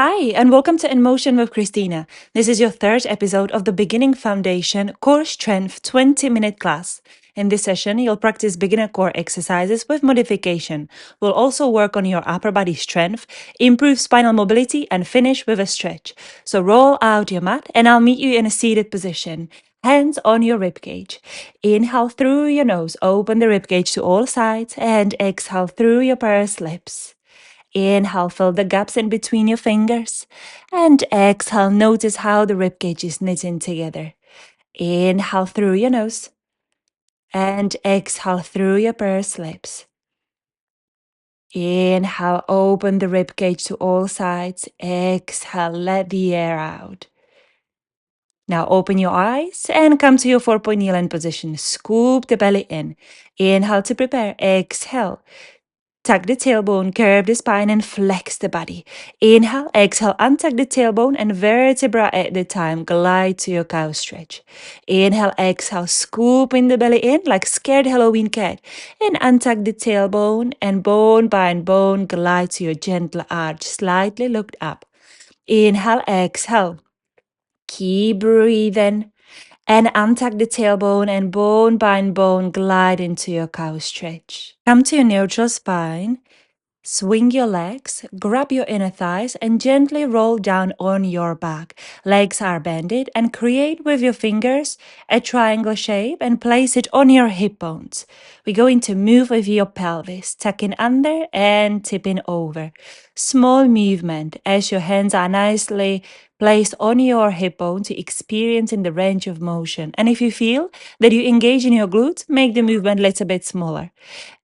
Hi, and welcome to In Motion with Kristyna. This is your third episode of the Beginning Foundation Core Strength 20-minute class. In this session, you'll practice beginner core exercises with modification. We'll also work on your upper body strength, improve spinal mobility, and finish with a stretch. So roll out your mat, and I'll meet you in a seated position. Hands on your ribcage. Inhale through your nose, open the ribcage to all sides, and exhale through your pursed lips. Inhale, fill the gaps in between your fingers. And exhale, notice how the ribcage is knitting together. Inhale through your nose. And exhale through your pursed lips. Inhale, open the ribcage to all sides. Exhale, let the air out. Now open your eyes and come to your 4-point kneel-in position. Scoop the belly in. Inhale to prepare. Exhale. Tuck the tailbone, curve the spine, and flex the body. Inhale, exhale, untuck the tailbone, and vertebra at the time, glide to your cow stretch. Inhale, exhale, scoop in the belly in like scared Halloween cat. And untuck the tailbone, and bone by bone, glide to your gentle arch, slightly looked up. Inhale, exhale. Keep breathing. And untuck the tailbone and bone by bone, glide into your cow stretch. Come to your neutral spine. Swing your legs, grab your inner thighs, and gently roll down on your back. Legs are bended, and create with your fingers a triangle shape and place it on your hip bones. We're going to move with your pelvis, tucking under and tipping over. Small movement as your hands are nicely placed on your hip bone to experience in the range of motion. And if you feel that you engage in your glutes, make the movement a little bit smaller.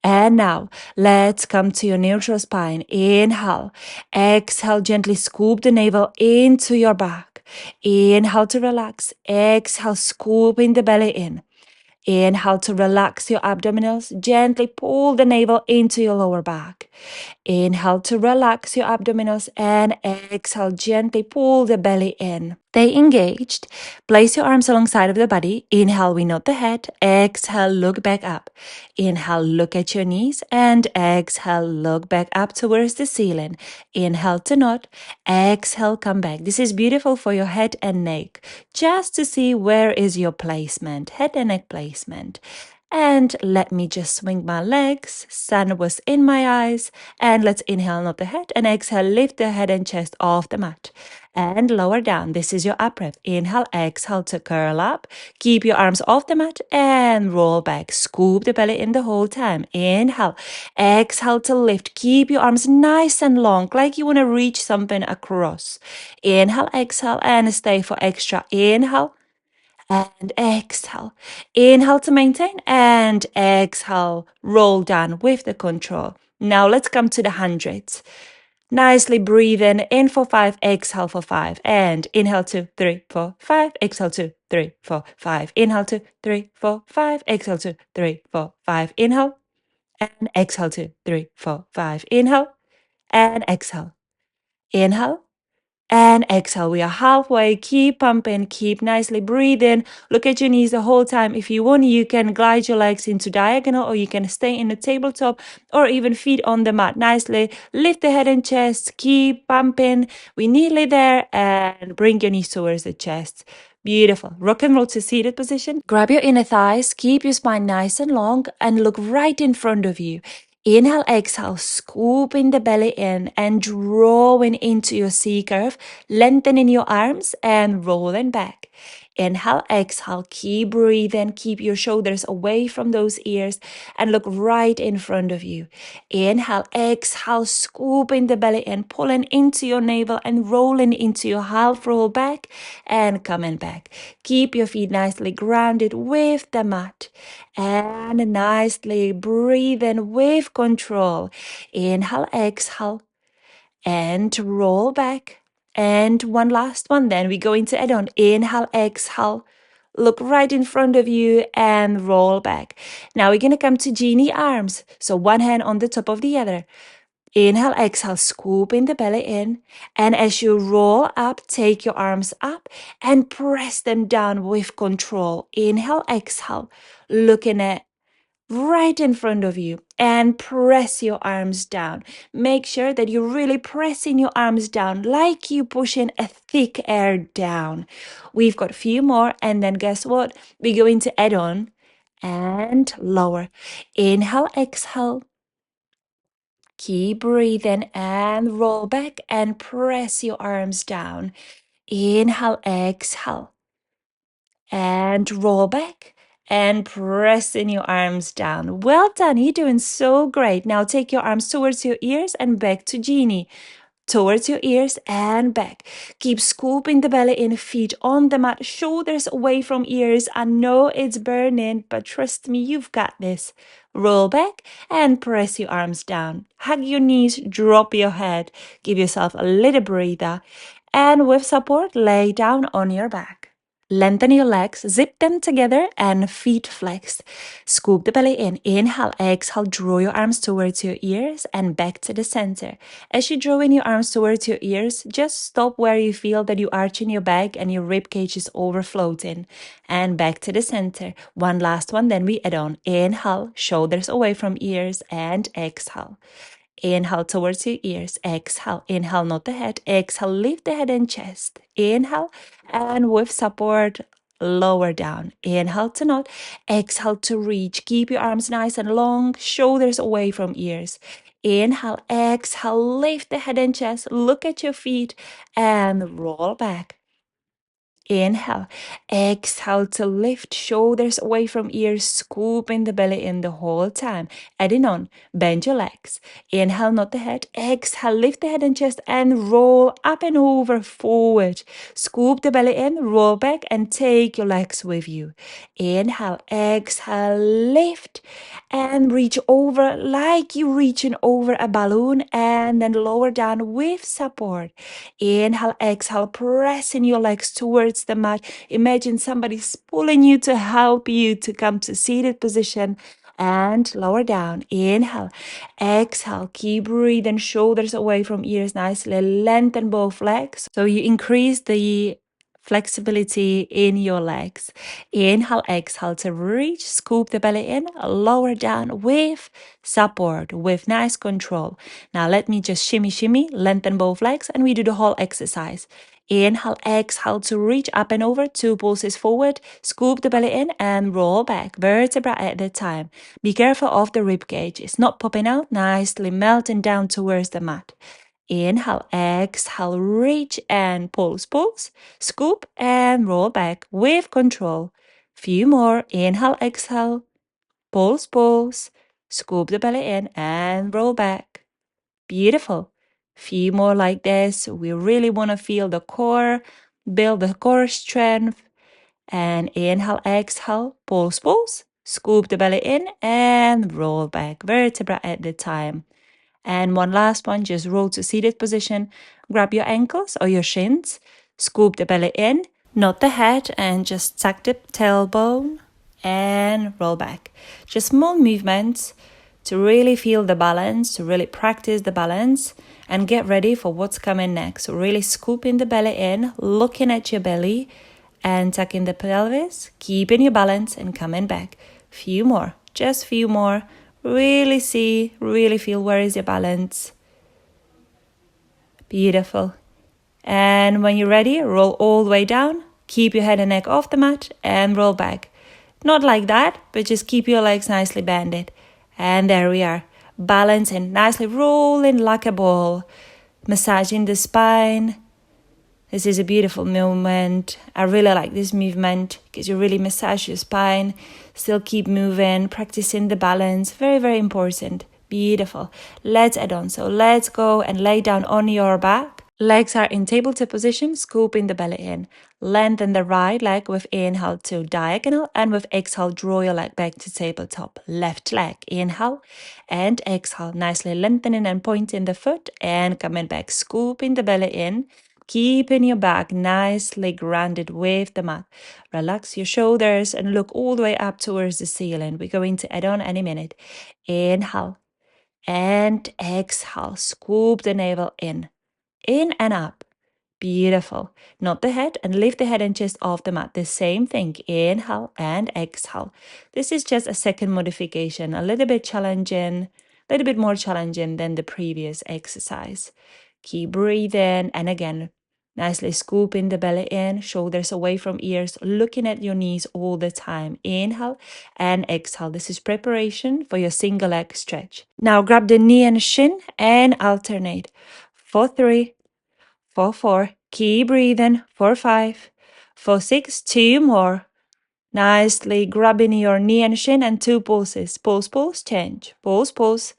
And now, let's come to your neutral spine. Inhale. Exhale, gently scoop the navel into your back. Inhale to relax. Exhale, scooping the belly in. Inhale to relax your abdominals. Gently pull the navel into your lower back. Inhale to relax your abdominals and exhale, gently pull the belly in. Stay engaged. Place your arms alongside of the body. Inhale, we nod the head. Exhale, look back up. Inhale, look at your knees. And exhale, look back up towards the ceiling. Inhale to nod. Exhale, come back. This is beautiful for your head and neck. Just to see where is your placement, head and neck placement. And let me just swing my legs. Sun was in my eyes. And let's inhale, nod the head. And exhale, lift the head and chest off the mat. And lower down. This is your up breath. Inhale, exhale to curl up. Keep your arms off the mat and roll back. Scoop the belly in the whole time. Inhale. Exhale to lift. Keep your arms nice and long, like you want to reach something across. Inhale, exhale, and stay for extra. Inhale. And exhale. Inhale to maintain and exhale. Roll down with the control. Now let's come to the hundreds. Nicely breathing in for 5, exhale for 5. And inhale 2, 3, 4, 5. Exhale 2, 3, 4, 5. Inhale 2, 3, 4, 5. Exhale 2, 3, 4, 5. Inhale. And exhale 2, 3, 4, 5. Inhale. And exhale. Inhale. And exhale. We are halfway. Keep pumping. Keep nicely breathing. Look at your knees the whole time. If you want, you can glide your legs into diagonal, or you can stay in the tabletop, or even feet on the mat nicely. Lift the head and chest. Keep pumping. We're nearly there. And bring your knees towards the chest. Beautiful. Rock and roll to seated position. Grab your inner thighs. Keep your spine nice and long. And look right in front of you. Inhale, exhale, scooping the belly in and drawing into your C curve, lengthening your arms and rolling back. Inhale, exhale, keep breathing, keep your shoulders away from those ears and look right in front of you. Inhale, exhale, scooping the belly in, pulling into your navel and rolling into your half roll back and coming back. Keep your feet nicely grounded with the mat and nicely breathing with control. Inhale, exhale, and roll back. And one last one, then we're going to add on. Inhale, exhale, look right in front of you and roll back. Now we're going to come to genie arms. So one hand on the top of the other. Inhale, exhale, scooping the belly in. And as you roll up, take your arms up and press them down with control. Inhale, exhale, looking at right in front of you and press your arms down. Make sure that you're really pressing your arms down like you pushing a thick air down. We've got a few more, and then guess what? We're going to add on and lower. Inhale, exhale. Keep breathing and roll back and press your arms down. Inhale, exhale. And roll back and pressing your arms down. Well done. You're doing so great. Now take your arms towards your ears and back to genie. Towards your ears and back. Keep scooping the belly in, feet on the mat, shoulders away from ears. I know it's burning, but trust me, you've got this. Roll back and press your arms down. Hug your knees, drop your head. Give yourself a little breather. And with support, lay down on your back. Lengthen your legs, zip them together and feet flexed. Scoop the belly in. Inhale, exhale, draw your arms towards your ears and back to the center. As you draw in your arms towards your ears, just stop where you feel that you arch in your back and your rib cage is overfloating. And back to the center. One last one, then we add on. Inhale, shoulders away from ears and exhale. Inhale towards your ears. Exhale. Inhale, not the head. Exhale, lift the head and chest. Inhale, and with support, lower down. Inhale to nod. Exhale to reach. Keep your arms nice and long, shoulders away from ears. Inhale, exhale, lift the head and chest. Look at your feet and roll back. Inhale, exhale to lift shoulders away from ears, scooping the belly in the whole time. Adding on, bend your legs. Inhale, not the head. Exhale, lift the head and chest and roll up and over forward. Scoop the belly in, roll back and take your legs with you. Inhale, exhale, lift and reach over like you're reaching over a balloon and then lower down with support. Inhale, exhale, pressing your legs towards the mat. Imagine somebody's pulling you to help you to come to seated position and lower down. Inhale, exhale, keep breathing, shoulders away from ears nicely. Lengthen both legs so you increase the flexibility in your legs. Inhale, exhale to reach, scoop the belly in, lower down with support, with nice control. Now let me just shimmy, shimmy, lengthen both legs, and we do the whole exercise. Inhale, exhale to reach up and over, 2 pulses forward, scoop the belly in and roll back, vertebra at a time. Be careful of the rib cage, it's not popping out, nicely melting down towards the mat. Inhale, exhale, reach and pulse, pulse, scoop and roll back with control. Few more. Inhale, exhale, pulse, pulse, scoop the belly in and roll back. Beautiful. Few more like this. We really want to feel the core, build the core strength. And inhale, exhale, pulse, pulse, scoop the belly in and roll back, vertebra at a time. And one last one, just roll to seated position. Grab your ankles or your shins, scoop the belly in, not the head, and just tuck the tailbone and roll back. Just small movements to really feel the balance, to really practice the balance and get ready for what's coming next. So really scooping the belly in, looking at your belly and tucking the pelvis, keeping your balance and coming back. Few more, just few more. Really see, really feel where is your balance. Beautiful. And when you're ready, roll all the way down. Keep your head and neck off the mat and roll back. Not like that, but just keep your legs nicely bended. And there we are. Balancing, nicely rolling like a ball. Massaging the spine. This is a beautiful movement. I really like this movement because you really massage your spine. Still keep moving, practicing the balance. Very, very important. Beautiful. Let's add on. So let's go and lay down on your back. Legs are in tabletop position, scooping the belly in. Lengthen the right leg with inhale to diagonal and with exhale, draw your leg back to tabletop. Left leg, inhale and exhale. Nicely lengthening and pointing the foot and coming back, scooping the belly in. Keeping your back nicely grounded with the mat. Relax your shoulders and look all the way up towards the ceiling. We're going to add on any minute. Inhale and exhale. Scoop the navel in and up. Beautiful. Nod the head and lift the head and chest off the mat. The same thing. Inhale and exhale. This is just a second modification, a little bit challenging, a little bit more challenging than the previous exercise. Keep breathing. And again, nicely scooping the belly in, shoulders away from ears, looking at your knees all the time. Inhale and exhale. This is preparation for your single leg stretch. Now grab the knee and shin and alternate. For 3, for 4, keep breathing. For 5, for 6, 2 more. Nicely grabbing your knee and shin and 2 pulses. Pulse, pulse, change. Pulse, pulse,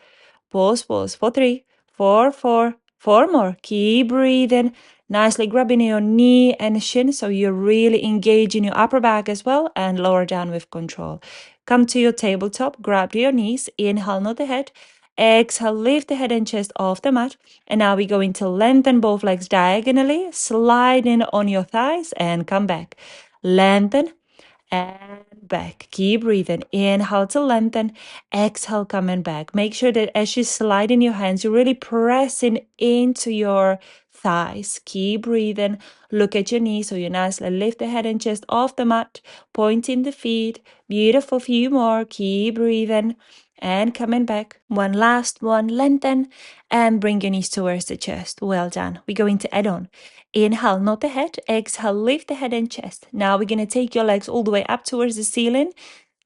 pulse, pulse. For 3, for 4, 4 more. Keep breathing. Nicely grabbing your knee and shin so you're really engaging your upper back as well and lower down with control. Come to your tabletop, grab your knees, inhale, nod the head. Exhale, lift the head and chest off the mat. And now we're going to lengthen both legs diagonally, slide in on your thighs and come back. Lengthen and back. Keep breathing. Inhale to lengthen. Exhale, coming back. Make sure that as you slide in your hands, you're really pressing into your thighs. Keep breathing. Look at your knees so you nicely lift the head and chest off the mat, pointing the feet. Beautiful. Few more. Keep breathing. And coming back. One last one. Lengthen and bring your knees towards the chest. Well done. We're going to add on. Inhale, nod the head. Exhale, lift the head and chest. Now we're going to take your legs all the way up towards the ceiling.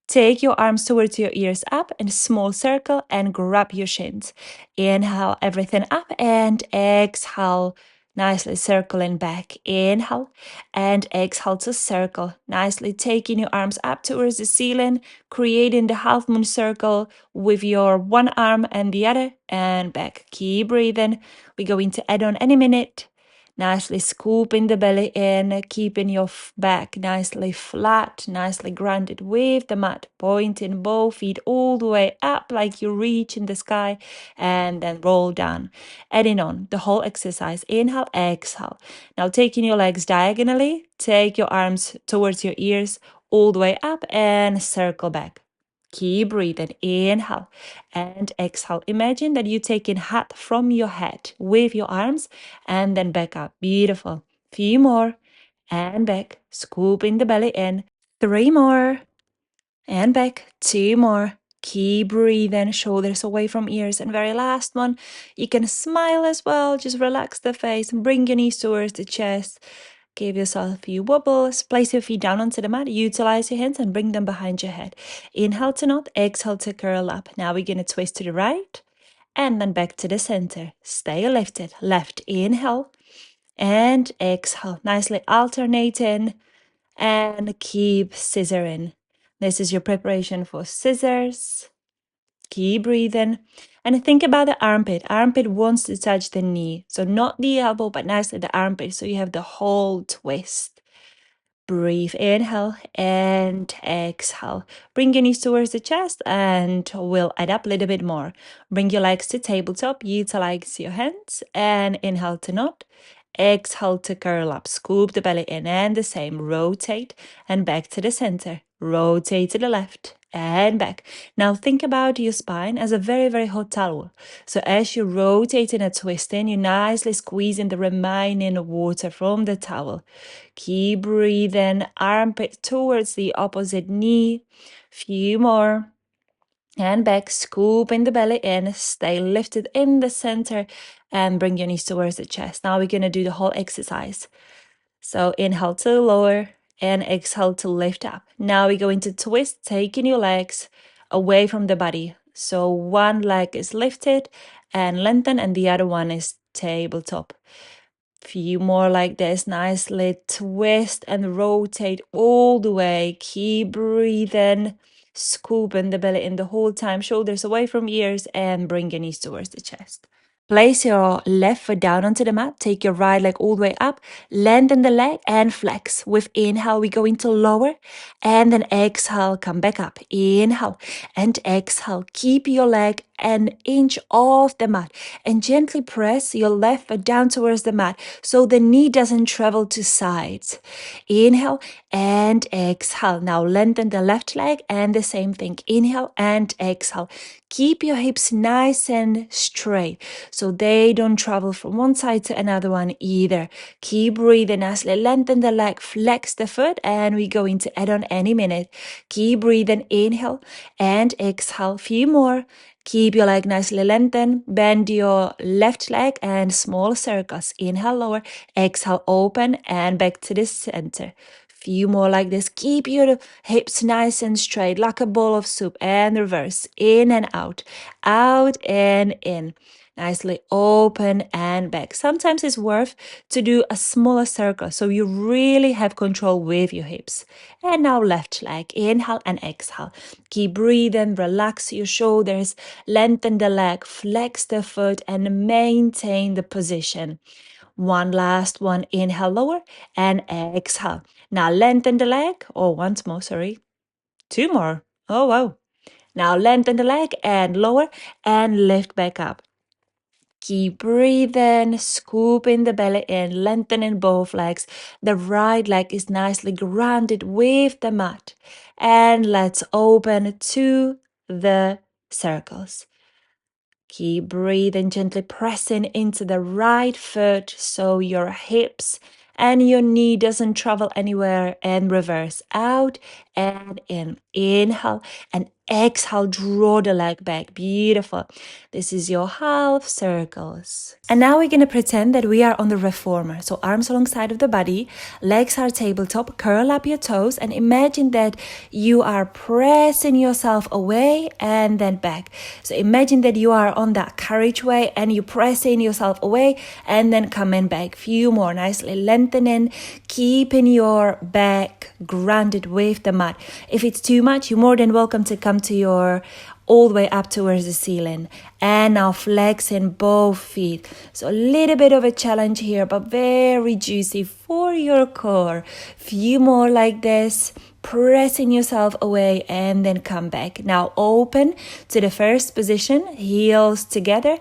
Take your arms towards your ears up in a small circle and grab your shins. Inhale, everything up and exhale. Nicely circling back. Inhale and exhale to circle. Nicely taking your arms up towards the ceiling, creating the half moon circle with your one arm and the other and back. Keep breathing. We're going to add on any minute. Nicely scooping the belly in, keeping your back nicely flat, nicely grounded with the mat, pointing both feet all the way up like you reach in the sky, and then roll down. Adding on the whole exercise. Inhale, exhale. Now taking your legs diagonally, take your arms towards your ears, all the way up and circle back. Keep breathing. Inhale and exhale. Imagine that you're taking hat from your head with your arms and then back up. Beautiful. Few more and back. Scooping the belly in. 3 more and back. 2 more. Keep breathing. Shoulders away from ears. And very last one. You can smile as well. Just relax the face and bring your knees towards the chest. Give yourself a few wobbles. Place your feet down onto the mat. Utilize your hands and bring them behind your head. Inhale to knot. Exhale to curl up. Now we're going to twist to the right and then back to the center. Stay lifted. Left inhale and exhale. Nicely alternating and keep scissoring. This is your preparation for scissors. Keep breathing. And think about the armpit. Armpit wants to touch the knee. So not the elbow, but nicely the armpit. So you have the whole twist. Breathe, inhale and exhale. Bring your knees towards the chest and we'll add up a little bit more. Bring your legs to tabletop. Utilize your hands and inhale to knot. Exhale to curl up. Scoop the belly in and the same. Rotate and back to the center. Rotate to the left and back. Now think about your spine as a very, very hot towel. So as you're rotating and twisting, you're nicely squeezing the remaining water from the towel. Keep breathing. Armpit towards the opposite knee. Few more. And back, scooping the belly in, stay lifted in the center and bring your knees towards the chest. Now we're going to do the whole exercise. So inhale to lower and exhale to lift up. Now we're going to twist, taking your legs away from the body. So one leg is lifted and lengthened and the other one is tabletop. Few more like this. Nicely twist and rotate all the way. Keep breathing. Scooping the belly in the whole time. Shoulders away from ears and bring your knees towards the chest. Place your left foot down onto the mat. Take your right leg all the way up. Lengthen the leg and flex. With inhale, we go into lower. And then exhale, come back up. Inhale and exhale. Keep your leg an inch off the mat. And gently press your left foot down towards the mat so the knee doesn't travel to sides. Inhale and exhale. Now lengthen the left leg and the same thing. Inhale and exhale. Keep your hips nice and straight. so they don't travel from one side to another one either. Keep breathing nicely. Lengthen the leg, flex the foot, and we're going to add on any minute. Keep breathing. Inhale and exhale. Few more. Keep your leg nicely lengthened. Bend your left leg and small circles. Inhale, lower. Exhale, open and back to the center. Few more like this. Keep your hips nice and straight like a bowl of soup, and reverse. In and out. Out and in. Nicely open and back. Sometimes it's worth to do a smaller circle so you really have control with your hips. And now left leg. Inhale and exhale. Keep breathing. Relax your shoulders. Lengthen the leg. Flex the foot and maintain the position. One last one. Inhale, lower and exhale. Now lengthen the leg. Oh, once more, sorry. Two more. Oh, wow. Now lengthen the leg and lower and lift back up. Keep breathing, scooping the belly in, lengthening both legs. The right leg is nicely grounded with the mat. And let's open to the circles. Keep breathing, gently pressing into the right foot so your hips and your knee doesn't travel anywhere, and reverse out and in. Inhale and exhale, draw the leg back. Beautiful. This is your half circles. And now we're going to pretend that we are on the reformer. So arms alongside of the body, legs are tabletop, curl up your toes and imagine that you are pressing yourself away and then back. So imagine that you are on that carriageway and you pressing yourself away and then coming back. Few more, nicely lengthening, keeping your back grounded with the mat. If it's too much, you're more than welcome to come to your all the way up towards the ceiling. And now flexing both feet. So a little bit of a challenge here, but very juicy for your core. Few more like this, pressing yourself away and then come back. Now open to the first position, heels together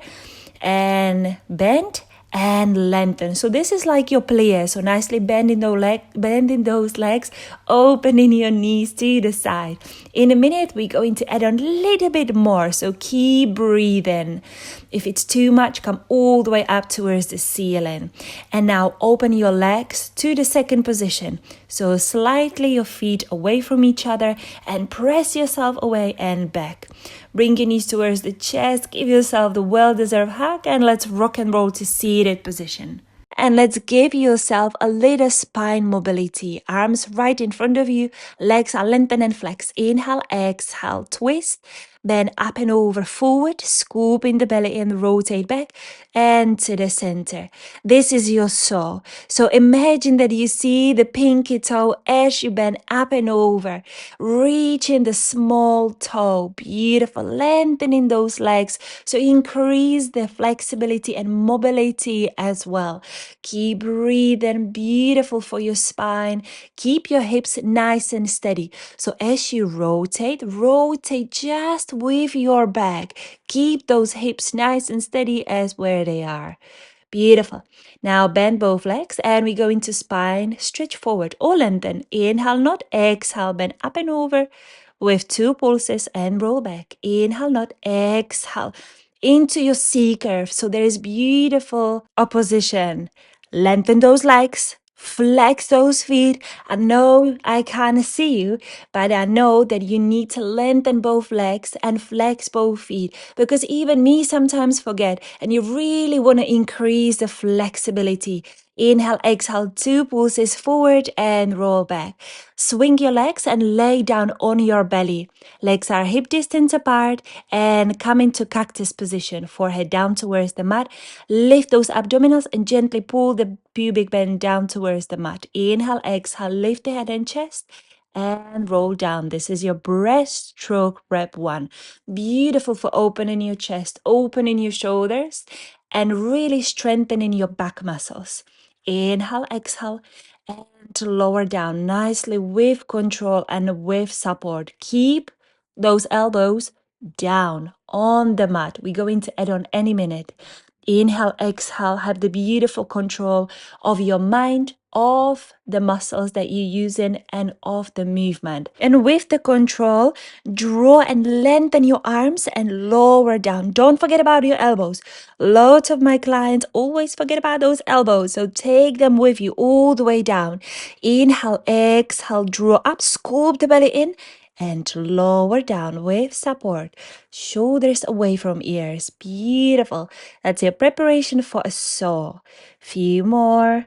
and bend and lengthen. So this is like your plie. So nicely bending those legs, opening your knees to the side. In a minute, we're going to add on a little bit more. So keep breathing. If it's too much, come all the way up towards the ceiling. And now open your legs to the second position. So slightly your feet away from each other and press yourself away and back. Bring your knees towards the chest, give yourself the well-deserved hug, and let's rock and roll to seated position. And let's give yourself a little spine mobility. Arms right in front of you, legs are lengthened and flex. Inhale, exhale, twist. Then up and over, forward, scoop in the belly and rotate back and to the center. This is your saw. So imagine that you see the pinky toe as you bend up and over, reaching the small toe. Beautiful, lengthening those legs. So increase the flexibility and mobility as well. Keep breathing, beautiful for your spine. Keep your hips nice and steady. So as you rotate just with your back. Keep those hips nice and steady as where they are. Beautiful. Now bend both legs and we go into spine, stretch forward or lengthen. Inhale, not exhale, bend up and over with 2 pulses and roll back. Inhale, not exhale into your C curve. So there is beautiful opposition. Lengthen those legs. Flex those feet. I know I can't see you, but I know that you need to lengthen both legs and flex both feet because even me sometimes forget and you really want to increase the flexibility. Inhale, exhale, 2 pulses forward and roll back. Swing your legs and lay down on your belly. Legs are hip distance apart and come into cactus position. Forehead down towards the mat. Lift those abdominals and gently pull the pubic bone down towards the mat. Inhale, exhale, lift the head and chest and roll down. This is your breaststroke rep 1. Beautiful for opening your chest, opening your shoulders, and really strengthening your back muscles. Inhale, exhale, and lower down nicely with control and with support. Keep those elbows down on the mat. We're going to add on any minute. Inhale, exhale, have the beautiful control of your mind, of the muscles that you're using and of the movement. And with the control, draw and lengthen your arms and lower down. Don't forget about your elbows. Lots of my clients always forget about those elbows, so take them with you all the way down. Inhale, exhale, draw up, scoop the belly in and lower down with support. Shoulders away from ears. Beautiful. That's your preparation for a saw. Few more.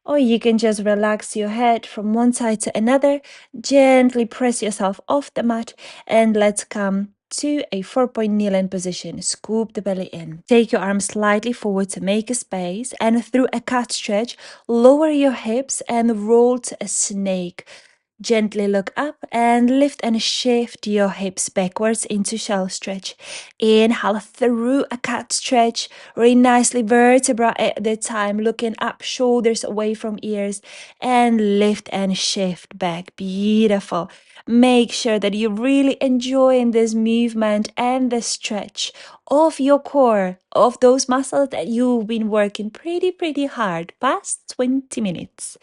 Or you can just relax your head from one side to another. Gently press yourself off the mat and let's come to a 4-point kneel-in position. Scoop the belly in. Take your arms slightly forward to make a space and through a cat stretch, lower your hips and roll to a snake. Gently look up and lift and shift your hips backwards into shell stretch. Inhale through a cat stretch, really nicely vertebra at a time, looking up, shoulders away from ears, and lift and shift back. Beautiful. Make sure that you're really enjoying this movement and the stretch of your core, of those muscles that you've been working pretty hard past 20 minutes.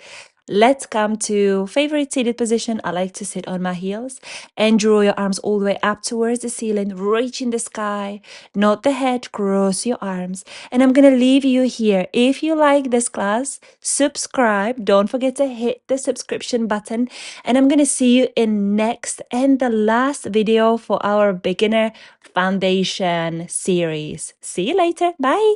Let's come to favorite seated position. I like to sit on my heels and draw your arms all the way up towards the ceiling, reach in the sky, not the head, cross your arms. And I'm going to leave you here. If you like this class, subscribe. Don't forget to hit the subscription button. And I'm going to see you in next and the last video for our beginner foundation series. See you later. Bye.